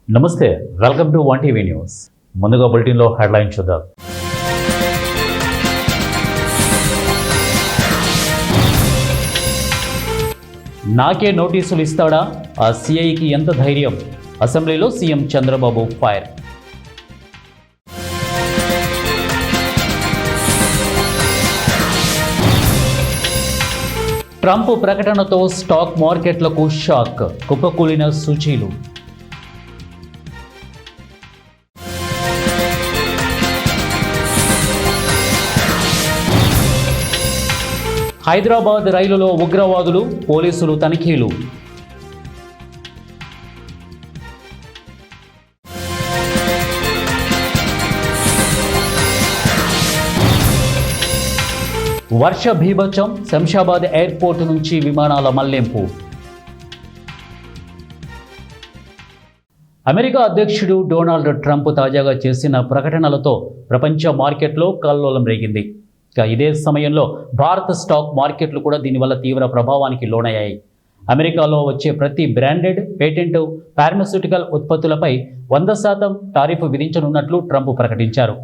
నమస్తే, welcome to one TV news. ముందుగా బులెటిన్లో హెడ్లైన్ చూద్దాం. నాకే నోటీసులు ఇస్తాడా? ఆ సిఐకి ఎంత ధైర్యం? అసెంబ్లీలో సీఎం చంద్రబాబు ఫైర్. ట్రంప్ ప్రకటనతో స్టాక్ మార్కెట్లకు షాక్, కుప్పకూలిన సూచీలు. హైదరాబాద్ రైలులో ఉగ్రవాదులు, పోలీసులు తనిఖీలు. వర్ష భీభత్సం, శంషాబాద్ ఎయిర్పోర్ట్ నుంచి విమానాల మళ్లింపు. అమెరికా అధ్యక్షుడు డొనాల్డ్ ట్రంప్ తాజాగా చేసిన ప్రకటనలతో ప్రపంచ మార్కెట్లో కల్లోలం రేగింది. ఇక ఇదే సమయంలో భారత స్టాక్ మార్కెట్లు కూడా దీనివల్ల తీవ్ర ప్రభావానికి లోనయ్యాయి. అమెరికాలో వచ్చే ప్రతి బ్రాండెడ్, పేటెంట్, ఫార్మాస్యూటికల్ ఉత్పత్తులపై 100% టారిఫ్ విధించనున్నట్లు ట్రంప్ ప్రకటించారు.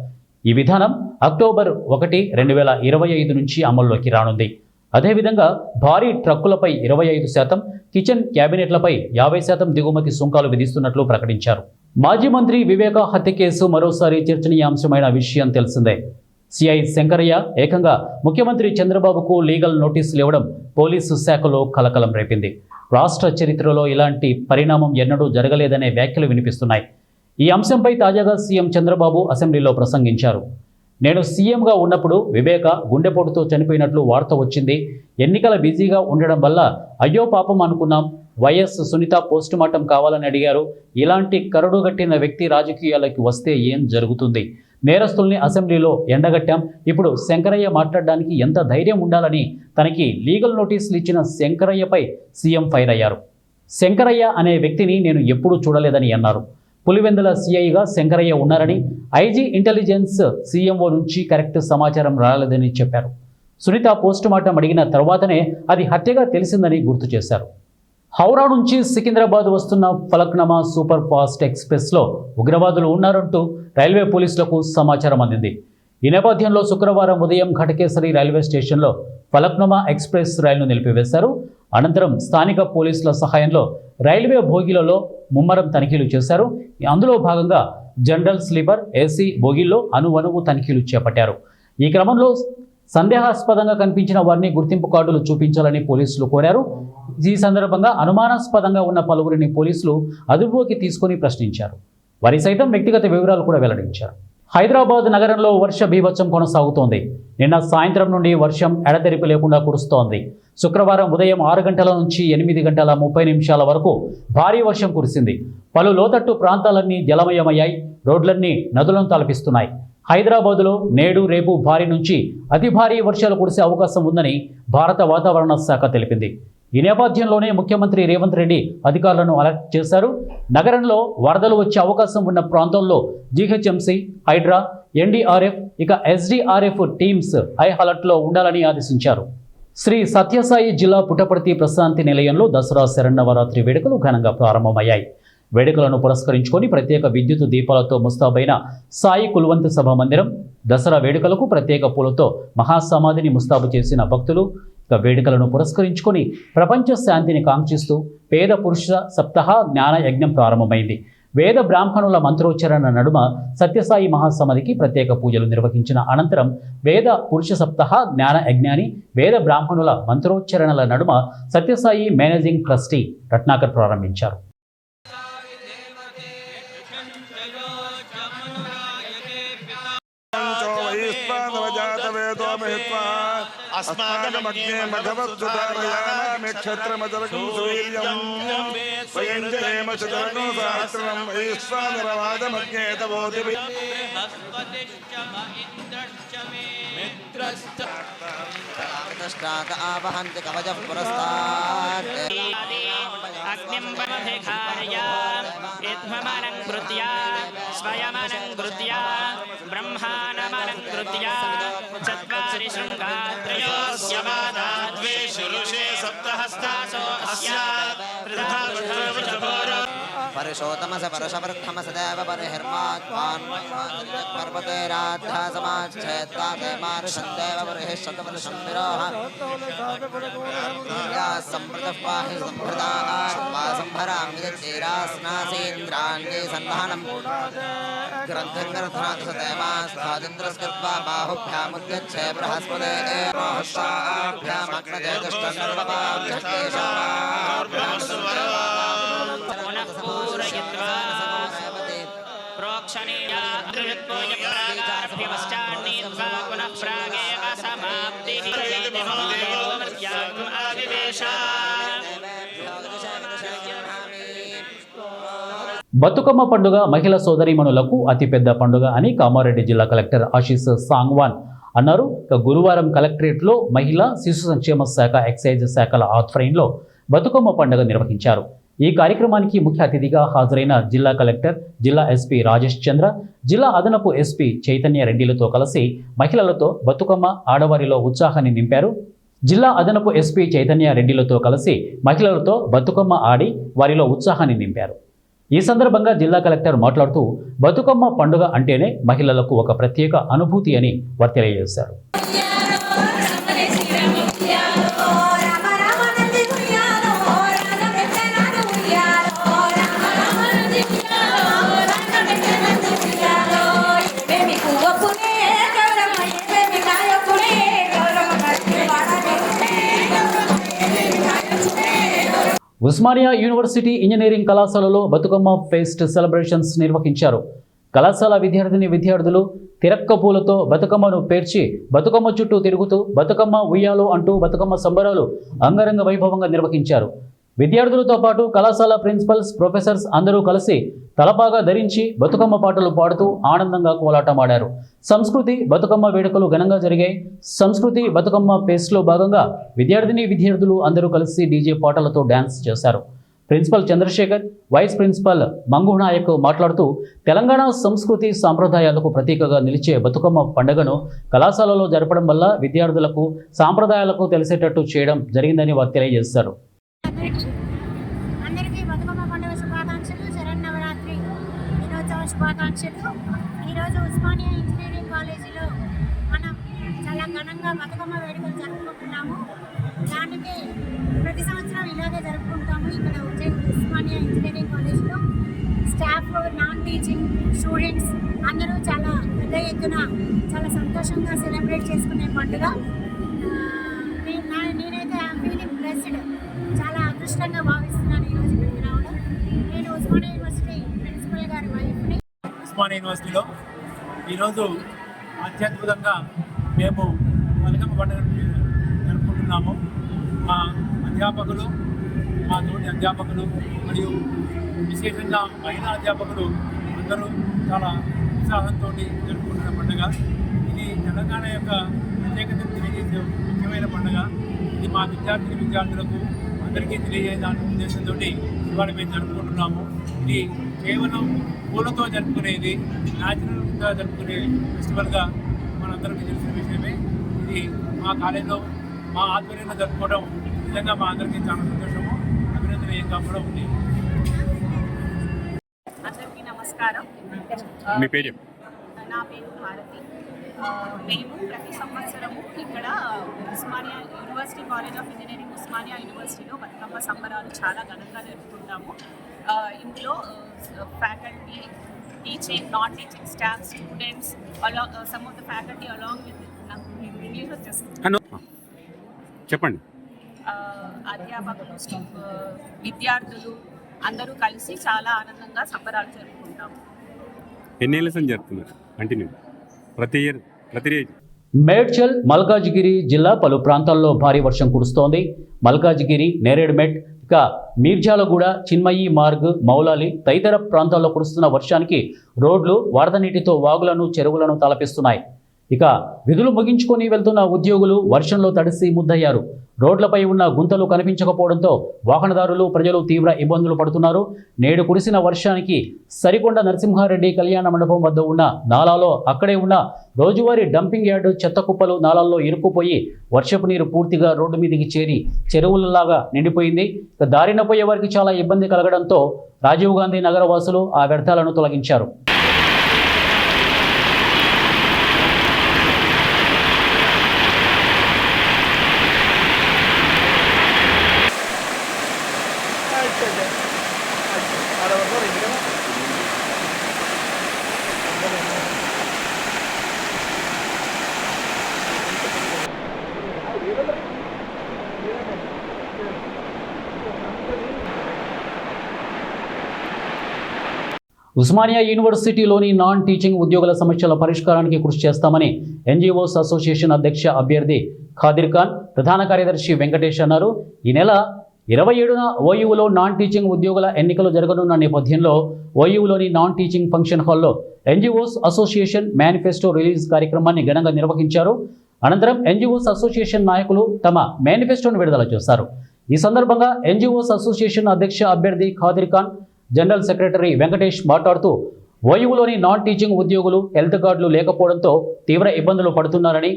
ఈ విధానం అక్టోబర్ 1, 2025 నుంచి అమల్లోకి రానుంది. అదేవిధంగా భారీ ట్రక్కులపై 25%, కిచెన్ క్యాబినెట్లపై 50% దిగుమతి సుంకాలు విధిస్తున్నట్లు ప్రకటించారు. మాజీ మంత్రి వివేక హత్య కేసు మరోసారి చర్చనీయాంశమైన విషయం తెలిసిందే. సిఐ శంకరయ్య ఏకంగా ముఖ్యమంత్రి చంద్రబాబుకు లీగల్ నోటీసులు ఇవ్వడం పోలీసు శాఖలో కలకలం రేపింది. రాష్ట్ర చరిత్రలో ఇలాంటి పరిణామం ఎన్నడూ జరగలేదనే వ్యాఖ్యలు వినిపిస్తున్నాయి. ఈ అంశంపై తాజాగా సీఎం చంద్రబాబు అసెంబ్లీలో ప్రసంగించారు. నేను సీఎంగా ఉన్నప్పుడు వివేక గుండెపోటుతో చనిపోయినట్లు వార్త వచ్చింది. ఎన్నికల బిజీగా ఉండడం వల్ల అయ్యో పాపం అనుకున్నాం. వైఎస్ సునీత పోస్టుమార్టం కావాలని అడిగారు. ఇలాంటి కరడుగట్టిన వ్యక్తి రాజకీయాలకు వస్తే ఏం జరుగుతుంది? నేరస్తుల్ని అసెంబ్లీలో ఎండగట్టాం. ఇప్పుడు శంకరయ్య మాట్లాడడానికి ఎంత ధైర్యం ఉండాలని తనకి లీగల్ నోటీసులు ఇచ్చిన శంకరయ్యపై సీఎం ఫైర్ అయ్యారు. శంకరయ్య అనే వ్యక్తిని నేను ఎప్పుడూ చూడలేదని అన్నారు. పులివెందుల సిఐగా శంకరయ్య ఉన్నారని, ఐజీ ఇంటెలిజెన్స్ సీఎంఓ నుంచి కరెక్ట్ సమాచారం రాలేదని చెప్పారు. సునీత పోస్టుమార్టం అడిగిన తర్వాతనే అది హత్యగా తెలిసిందని గుర్తు చేశారు. హౌరా నుంచి సికింద్రాబాద్ వస్తున్న ఫలక్నమా సూపర్ ఫాస్ట్ ఎక్స్ప్రెస్లో ఉగ్రవాదులు ఉన్నారంటూ రైల్వే పోలీసులకు సమాచారం అందింది. ఈ నేపథ్యంలో శుక్రవారం ఉదయం ఘటకేసరి రైల్వే స్టేషన్లో ఫలక్నమా ఎక్స్ప్రెస్ రైలును నిలిపివేశారు. అనంతరం స్థానిక పోలీసుల సహాయంలో రైల్వే బోగీలలో ముమ్మరం తనిఖీలు చేశారు. అందులో భాగంగా జనరల్ స్లీపర్, ఏసీ బోగీల్లో అణువణువు తనిఖీలు చేపట్టారు. ఈ క్రమంలో సందేహాస్పదంగా కనిపించిన వారిని గుర్తింపు కార్డులు చూపించాలని పోలీసులు కోరారు. ఈ సందర్భంగా అనుమానాస్పదంగా ఉన్న పలువురిని పోలీసులు అదుపులోకి తీసుకుని ప్రశ్నించారు. వారి సైతం వ్యక్తిగత వివరాలు కూడా వెల్లడించారు. హైదరాబాద్ నగరంలో వర్ష బీభత్సం కొనసాగుతోంది. నిన్న సాయంత్రం నుండి వర్షం ఎడతెరిపి లేకుండా కురుస్తోంది. శుక్రవారం ఉదయం 6 గంటల నుంచి 8 గంటల 30 నిమిషాల వరకు భారీ వర్షం కురిసింది. పలు లోతట్టు ప్రాంతాలన్నీ జలమయమయ్యాయి. రోడ్లన్నీ నదులను తలపిస్తున్నాయి. హైదరాబాదులో నేడు, రేపు భారీ నుంచి అతి భారీ వర్షాలు కురిసే అవకాశం ఉందని భారత వాతావరణ శాఖ తెలిపింది. ఈ నేపథ్యంలోనే ముఖ్యమంత్రి రేవంత్ రెడ్డి అధికారులను అలర్ట్ చేశారు. నగరంలో వరదలు వచ్చే అవకాశం ఉన్న ప్రాంతాల్లో జీహెచ్ఎంసీ, హైడ్రా, ఎన్డీఆర్ఎఫ్, ఇక ఎస్డీఆర్ఎఫ్ టీమ్స్ హై అలర్ట్లో ఉండాలని ఆదేశించారు. శ్రీ సత్యసాయి జిల్లా పుట్టపర్తి ప్రశాంతి నిలయంలో దసరా శరన్నవరాత్రి వేడుకలు ఘనంగా ప్రారంభమయ్యాయి. వేడుకలను పురస్కరించుకొని ప్రత్యేక విద్యుత్ దీపాలతో ముస్తాబైన సాయి కుల్వంత్ సభ మందిరం. దసరా వేడుకలకు ప్రత్యేక పూలతో మహాసమాధిని ముస్తాబు చేసిన భక్తులు. వేడుకలను పురస్కరించుకొని ప్రపంచ శాంతిని కాంక్షిస్తూ పేద పురుష సప్తాహ జ్ఞాన యజ్ఞం ప్రారంభమైంది. వేద బ్రాహ్మణుల మంత్రోచ్చరణ నడుమ సత్యసాయి మహాసమాధికి ప్రత్యేక పూజలు నిర్వహించిన అనంతరం వేద పురుష సప్తాహ జ్ఞాన యజ్ఞాన్ని వేద బ్రాహ్మణుల మంత్రోచ్చరణల నడుమ సత్యసాయి మేనేజింగ్ ట్రస్టీ రత్నాకర్ ప్రారంభించారు. अस्माकमग्ने मघवत्सुतारयामे क्षत्रमजरकं सुवीर्यं वयञ्जनेम चतुर्गो सहस्रं वैश्वानरवादमग्ने तवोदिवि मित्रश्चाक आवहन्ति कवचः पुरस्तात् अग्निं वनधिकारय यद्ममनं कृत्या स्वयमनं कृत्या ब्रह्माणमनं चत्वारि शृङ्गात्रयोस्य मादा द्वे शुरुषे सप्तहस्तासो अस्यात् परिशोतमस परशवर्धमस देव परिहिर्मात्मान् पर्वतेराध्यासमाच्छेत्ताते मारुषन्देव परिहिष्यतपरुषं विरोह या सम्प्रतः पाहि सम्प्रदात्मा सम्भरामि यच्चैरास्नासीन्द्राण्ये सन्धानं ग्रन्थङ्गरथनाथ सदेवास्तादिन्द्रस्कृत्वा बाहुभ्यामुद्यच्छे बृहस्पते महस्ताभ्यामग्नजे బతుకమ్మ పండుగ మహిళా సోదరీమణులకు అతిపెద్ద పండుగ అని కామారెడ్డి జిల్లా కలెక్టర్ ఆశీస్ సాంగ్వాన్ అన్నారు. గురువారం కలెక్టరేట్లో మహిళా శిశు సంక్షేమ శాఖ, ఎక్సైజ్ శాఖల ఆధ్వర్యంలో బతుకమ్మ పండుగ నిర్వహించారు. ఈ కార్యక్రమానికి ముఖ్య అతిథిగా హాజరైన జిల్లా కలెక్టర్, జిల్లా ఎస్పీ రాజేష్ చంద్ర, జిల్లా అదనపు ఎస్పీ చైతన్య రెడ్డిలతో కలిసి మహిళలతో బతుకమ్మ ఆడవారిలో ఉత్సాహాన్ని నింపారు. జిల్లా అదనపు ఎస్పీ చైతన్య రెడ్డిలతో కలిసి మహిళలతో బతుకమ్మ ఆడి వారిలో ఉత్సాహాన్ని నింపారు. ఈ సందర్భంగా జిల్లా కలెక్టర్ మాట్లాడుతూ బతుకమ్మ పండుగ అంటేనే మహిళలకు ఒక ప్రత్యేక అనుభూతి అని వారు తెలియజేశారు. ఉస్మానియా యూనివర్సిటీ ఇంజనీరింగ్ కళాశాలలో బతుకమ్మ ఫెస్ట్ సెలబ్రేషన్స్ నిర్వహించారు. కళాశాల విద్యార్థులు తిరక్క పూలతో బతుకమ్మను పేర్చి బతుకమ్మ చుట్టూ తిరుగుతూ బతుకమ్మ ఉయ్యాలో అంటూ బతుకమ్మ సంబరాలు అంగరంగ వైభవంగా నిర్వహించారు. విద్యార్థులతో పాటు కళాశాల ప్రిన్సిపల్స్, ప్రొఫెసర్స్ అందరూ కలిసి తలపాగా ధరించి బతుకమ్మ పాటలు పాడుతూ ఆనందంగా కోలాటమాడారు. సంస్కృతి బతుకమ్మ వేడుకలు ఘనంగా జరిగాయి. సంస్కృతి బతుకమ్మ ఫెస్ట్లో భాగంగా విద్యార్థులు అందరూ కలిసి డీజే పాటలతో డ్యాన్స్ చేశారు. Principal Chandrashekar, vice principal Mangu Nayak మాట్లాడుతూ తెలంగాణ సంస్కృతి సాంప్రదాయాలకు ప్రతీకగా నిలిచే బతుకమ్మ పండుగను కళాశాలలో జరపడం వల్ల విద్యార్థులకు సాంప్రదాయాలకు తెలిసేటట్టు చేయడం జరిగిందని వారు తెలియజేశారు. అందరికీ బతుకమ్మ పండుగ శుభాకాంక్షలు, శరన్నవరాత్రి దినోత్సవ శుభాకాంక్షలు. ఈరోజు ఉస్మానియా ఇంజనీరింగ్ కాలేజీలో మనం చాలా ఘనంగా బతుకమ్మ వేడుకలు జరుపుకుంటున్నాము. దానికి ప్రతి సంవత్సరం ఇలాగే జరుపుకుంటాము. ఇక్కడ ఉస్మానియా ఇంజనీరింగ్ కాలేజీలో స్టాఫ్, నాన్ టీచింగ్ స్టూడెంట్స్ అందరూ చాలా పెద్ద ఎత్తున చాలా సంతోషంగా సెలబ్రేట్ చేసుకునే పండుగ. నేనైతే ఐఎమ్ ఫీలింగ్ బ్లెస్డ్, చాలా అదృష్టంగా భావిస్తున్నాను ఈరోజు ఇక్కడికి రావడం. నేను ఉస్మానియా యూనివర్సిటీ ప్రిన్సిపల్ గారి వైఫ్ని. ఉస్మానియా యూనివర్సిటీలో ఈరోజు అత్యద్భుతంగా మేము బతుకమ్మ పండుగ జరుపుకుంటున్నాము. మా అధ్యాపకులు, మా తోటి అధ్యాపకులు మరియు విశేషంగా మహిళా అధ్యాపకులు అందరూ చాలా ఉత్సాహంతో జరుపుకుంటున్న పండుగ. ఇది తెలంగాణ యొక్క ప్రత్యేకతను తెలియజేసే ముఖ్యమైన పండుగ. ఇది మా విద్యార్థులకు అందరికీ తెలియజేయాలనే ఉద్దేశంతో ఇవాళ మేము జరుపుకుంటున్నాము. ఇది కేవలం పూలతో జరుపుకునేది, న్యాచురల్గా జరుపుకునే ఫెస్టివల్గా మనందరికీ తెలిసిన విషయమే. ఇది మా కాలేజీలో మా ఆధ్వర్యంలో జరుపుకోవడం నిజంగా మా అందరికీ చాలా సంతోషము, అభినందనీయంగా కూడా ఉంది. అందరికీ నమస్కారం. మీ పేరు? నా పేరు భారతి. మేము ప్రతి సంవత్సరము ఇక్కడ Osmania university college of engineering Osmania యూనివర్సిటీలో బతుకమ్మ సంబరాలు చాలా ఘనంగా జరుపుకుంటాము. ఇందులో faculty, teaching, non teaching staff, students, some of the faculty along with English వచ్చేస్తుంది చెప్పండి. అధ్యాపకులు, విద్యార్థులు అందరూ కలిసి చాలా ఆనందంగా సంబరాలు జరుపుకుంటాము. ఎన్నేళ్ళ సంది జరుపుతున్నారు? కంటిన్యూ ప్రతి రోజు. మేడ్చల్, మల్కాజిగిరి జిల్లా పలు ప్రాంతాల్లో భారీ వర్షం కురుస్తోంది. మల్కాజిగిరి, నేరేడ్మెట్, ఇక మీర్జాలగూడ, చిన్మయి మార్గ్, మౌలాలి తదితర ప్రాంతాల్లో కురుస్తున్న వర్షానికి రోడ్లు వరద నీటితో వాగులను, చెరువులను తలపిస్తున్నాయి. ఇక విధులు ముగించుకొని వెళ్తున్న ఉద్యోగులు వర్షంలో తడిసి ముద్దయ్యారు. రోడ్లపై ఉన్న గుంతలు కనిపించకపోవడంతో వాహనదారులు ప్రజలు తీవ్ర ఇబ్బందులు పడుతున్నారు. నేడు కురిసిన వర్షానికి సరికొండ నరసింహారెడ్డి కళ్యాణ మండపం వద్ద ఉన్న నాలాలో అక్కడే ఉన్న రోజువారీ డంపింగ్ యార్డు చెత్త కుప్పలు నాలాల్లో ఇరుక్కుపోయి వర్షపు నీరు పూర్తిగా రోడ్డు మీదకి చేరి చెరువులలాగా నిండిపోయింది. దారిన పోయే వారికి చాలా ఇబ్బంది కలగడంతో రాజీవ్ గాంధీ నగర వాసులు ఆ వ్యర్థాలను తొలగించారు. ఉస్మానియా యూనివర్సిటీలోని నాన్ టీచింగ్ ఉద్యోగుల సమస్యల పరిష్కారానికి కృషి చేస్తామని ఎన్జీఓస్ అసోసియేషన్ అధ్యక్ష అభ్యర్థి ఖాదిర్ ఖాన్, ప్రధాన కార్యదర్శి వెంకటేష్ అన్నారు. ఈ నెల 27న ఓయూలో నాన్ టీచింగ్ ఉద్యోగుల ఎన్నికలు జరగనున్న నేపథ్యంలో ఓయూలోని నాన్ టీచింగ్ ఫంక్షన్ హాల్లో ఎన్జీఓస్ అసోసియేషన్ మేనిఫెస్టో రిలీజ్ కార్యక్రమాన్ని ఘనంగా నిర్వహించారు. అనంతరం ఎన్జీఓస్ అసోసియేషన్ నాయకులు తమ మేనిఫెస్టోను విడుదల చేశారు. ఈ సందర్భంగా ఎన్జీఓస్ అసోసియేషన్ అధ్యక్ష అభ్యర్థి ఖాదిర్ ఖాన్, జనరల్ సెక్రటరీ వెంకటేష్ మాట్లాడుతూ ఓయూలోని నాన్ టీచింగ్ ఉద్యోగులు హెల్త్ కార్డులు లేకపోవడంతో తీవ్ర ఇబ్బందులు పడుతున్నారని,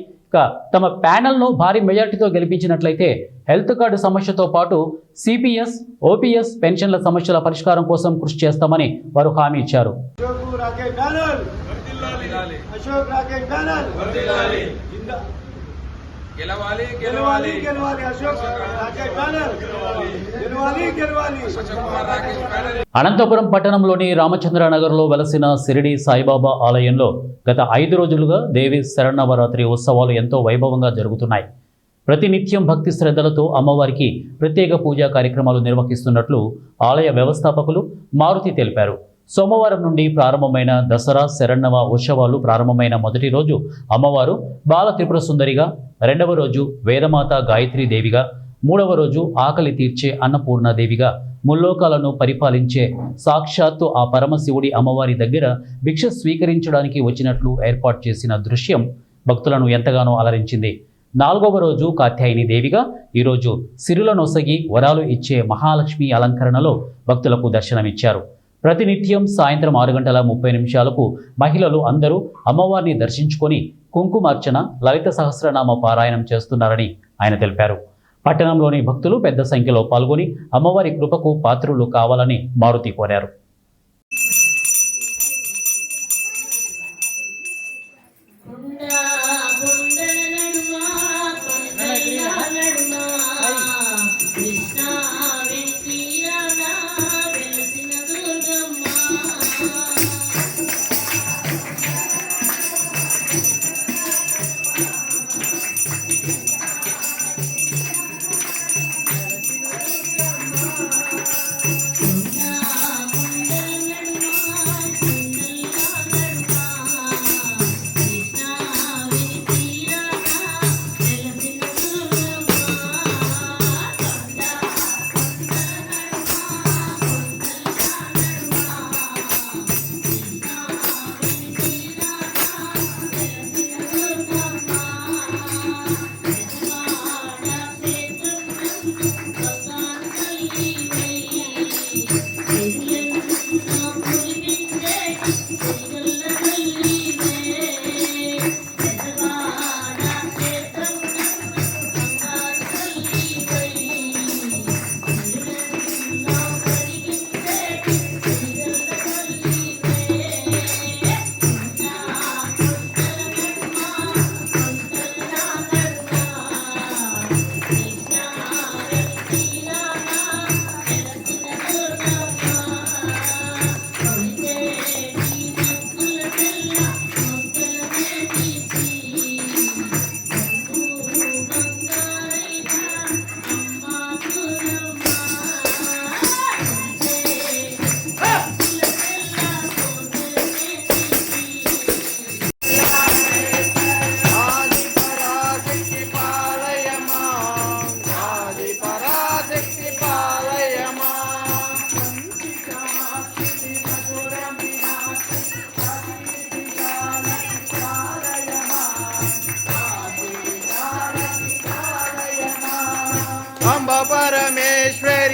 తమ ప్యానెల్ను భారీ మెజార్టీతో గెలిపించినట్లయితే హెల్త్ కార్డు సమస్యతో పాటు సిపిఎస్, ఓపీఎస్ పెన్షన్ల సమస్యల పరిష్కారం కోసం కృషి చేస్తామని వారు హామీ ఇచ్చారు. గెలవాలి గెలవాలి గెలవాలి అశోక్ రాకేష్ ప్యానెల్ గెలవాలి గెలవాలి అనంతపురం పట్టణంలోని రామచంద్రనగర్లో వెలసిన షిరిడి సాయిబాబా ఆలయంలో గత 5 రోజులుగా దేవి శరన్నవరాత్రి ఉత్సవాలు ఎంతో వైభవంగా జరుగుతున్నాయి. ప్రతినిత్యం భక్తి శ్రద్ధలతో అమ్మవారికి ప్రత్యేక పూజా కార్యక్రమాలు నిర్వహిస్తున్నట్లు ఆలయ వ్యవస్థాపకులు మారుతి తెలిపారు. సోమవారం నుండి ప్రారంభమైన దసరా శరన్నవ ఉత్సవాలు ప్రారంభమైన మొదటి రోజు అమ్మవారు బాల త్రిపుర సుందరిగా, రెండవ రోజు వేదమాత గాయత్రీ దేవిగా, మూడవ రోజు ఆకలి తీర్చే అన్నపూర్ణాదేవిగా, ముల్లోకాలను పరిపాలించే సాక్షాత్తు ఆ పరమశివుడి అమ్మవారి దగ్గర భిక్ష స్వీకరించడానికి వచ్చినట్లు ఏర్పాటు చేసిన దృశ్యం భక్తులను ఎంతగానో అలరించింది. 4వ రోజు కాత్యాయని దేవిగా, ఈరోజు సిరుల నొసగి వరాలు ఇచ్చే మహాలక్ష్మి అలంకరణలో భక్తులకు దర్శనమిచ్చారు. ప్రతినిత్యం సాయంత్రం 6:30 మహిళలు అందరూ అమ్మవారిని దర్శించుకొని కుంకుమార్చన, లలిత సహస్రనామ పారాయణం చేస్తున్నారని ఆయన తెలిపారు. పట్టణంలోని భక్తులు పెద్ద సంఖ్యలో పాల్గొని అమ్మవారి కృపకు పాత్రులు కావాలని మారుతి కోరారు.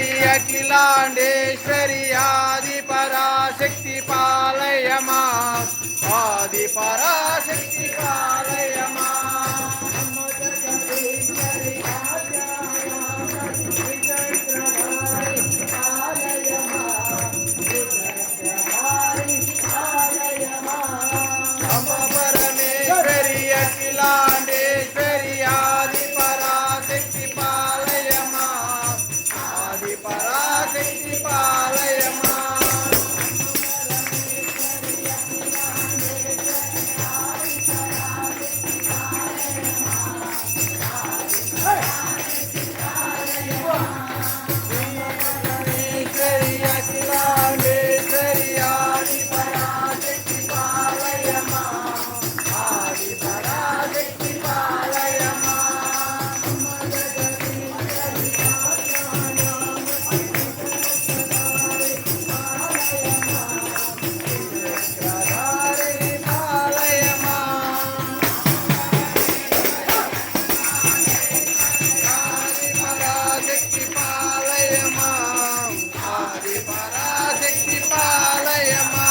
పరమేశ్వరి అఖిలాండేశ్వరి ఆది పరాశక్తి పాలయమా ఆది పరాశక్తి పాలయమా పరమేశ్వరి అఖిలాండేశ్వరి ఆది పరాశక్తి పాలయమా ఆది పరాశక్తి పాలయమా పరమేశ్వరి అఖిలాండేశ్వరి ఆది పరాశక్తి పాలయమా ఆది పరాశక్తి పాలయమా చక్రధారిణి పాలయమా ఆది పరాశక్తి పాలయమా ఆది పరాశక్తి పాలయమా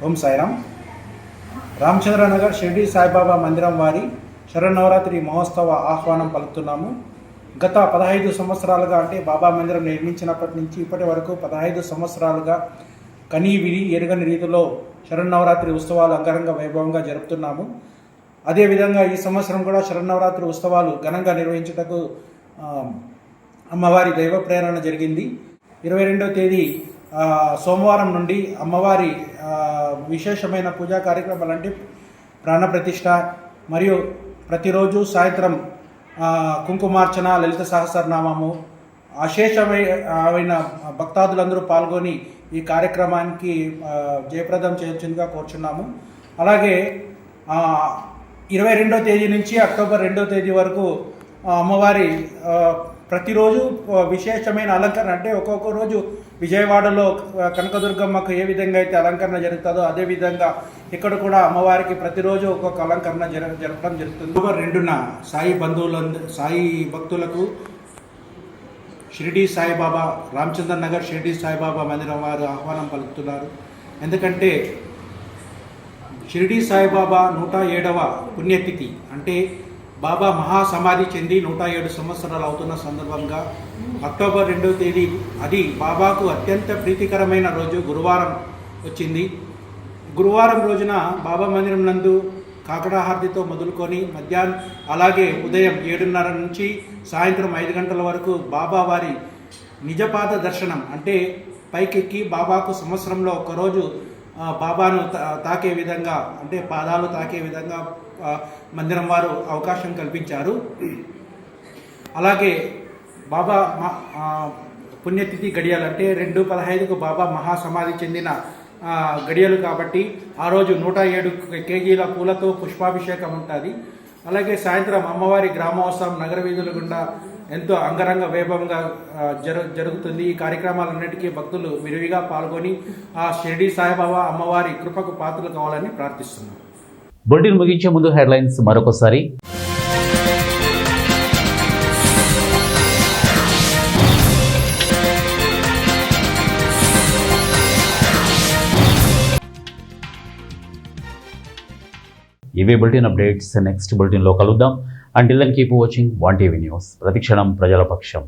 ఓం సాయిరామ్. రామచంద్రనగర్ షిర్డీ సాయిబాబా మందిరం వారి శరన్నవరాత్రి మహోత్సవ ఆహ్వానం పలుకుతున్నాము. గత 15 సంవత్సరాలుగా అంటే బాబా మందిరం నిర్మించినప్పటి నుంచి ఇప్పటి వరకు 15 సంవత్సరాలుగా కనీ విని ఎరుగని రీతిలో శరన్నవరాత్రి ఉత్సవాలు అంగరంగ వైభవంగా జరుపుతున్నాము. అదేవిధంగా ఈ సంవత్సరం కూడా శరన్నవరాత్రి ఉత్సవాలు ఘనంగా నిర్వహించుటకు అమ్మవారి దైవ ప్రేరణ జరిగింది. 22వ తేదీ సోమవారం నుండి అమ్మవారి విశేషమైన పూజా కార్యక్రమాలు అంటే ప్రాణప్రతిష్ఠ మరియు ప్రతిరోజు సాయంత్రం కుంకుమార్చన, లలిత సహస్రనామము, అశేషమైన భక్తాదులందరూ పాల్గొని ఈ కార్యక్రమానికి జయప్రదం చేయించిందిగా కోరుచున్నాము. అలాగే 22వ తేదీ నుంచి అక్టోబర్ 2వ తేదీ వరకు అమ్మవారి ప్రతిరోజు విశేషమైన అలంకరణ అంటే ఒక్కొక్క రోజు విజయవాడలో కనకదుర్గమ్మకు ఏ విధంగా అయితే అలంకరణ జరుగుతుందో అదేవిధంగా ఇక్కడ కూడా అమ్మవారికి ప్రతిరోజు ఒక్కొక్క అలంకరణ జరపడం జరుగుతుంది. అక్టోబర్ 2న సాయి భక్తులకు షిరిడీ సాయిబాబా రామచంద్ర నగర్ షిరిడీ సాయిబాబా మందిరం వారు ఆహ్వానం పలుకుతున్నారు. ఎందుకంటే షిరిడీ సాయిబాబా 107వ పుణ్యతిథి అంటే బాబా మహాసమాధి చెంది 107 సంవత్సరాలు అవుతున్న సందర్భంగా అక్టోబర్ 2వ తేదీ అది బాబాకు అత్యంత ప్రీతికరమైన రోజు గురువారం వచ్చింది. గురువారం రోజున బాబా మందిరం నందు కాకడాహారతితో మొదలుకొని మధ్యాహ్నం అలాగే ఉదయం 7:30 నుంచి సాయంత్రం 5 గంటల వరకు బాబా వారి నిజపాద దర్శనం అంటే పైకెక్కి బాబాకు సంవత్సరంలో ఒకరోజు బాబాను తాకే విధంగా అంటే పాదాలు తాకే విధంగా మందిరం వారు అవకాశం కల్పించారు. అలాగే బాబా పుణ్యతిథి గడియలు అంటే 2/15కు బాబా మహాసమాధి చెందిన గడియలు కాబట్టి ఆ రోజు 107 కేజీల పూలతో పుష్పాభిషేకం ఉంటుంది. అలాగే సాయంత్రం అమ్మవారి గ్రామోత్సవం నగర వీధుల గుండా ఎంతో అంగరంగ వైభవంగా జరుగుతుంది. ఈ కార్యక్రమాలన్నిటికీ భక్తులు విరివిగా పాల్గొని ఆ షిరిడీ సాయిబాబా అమ్మవారి కృపకు పాత్రలు కావాలని ప్రార్థిస్తున్నాం. బులెటిన్ ముగించే ముందు హెడ్లైన్స్ మరొకసారి. ఇవే బులెటిన్ అప్డేట్స్. నెక్స్ట్ బులెటిన్లో కలుద్దాం. Until then keep watching 1TV news. ప్రతిక్షణం ప్రజల పక్షం.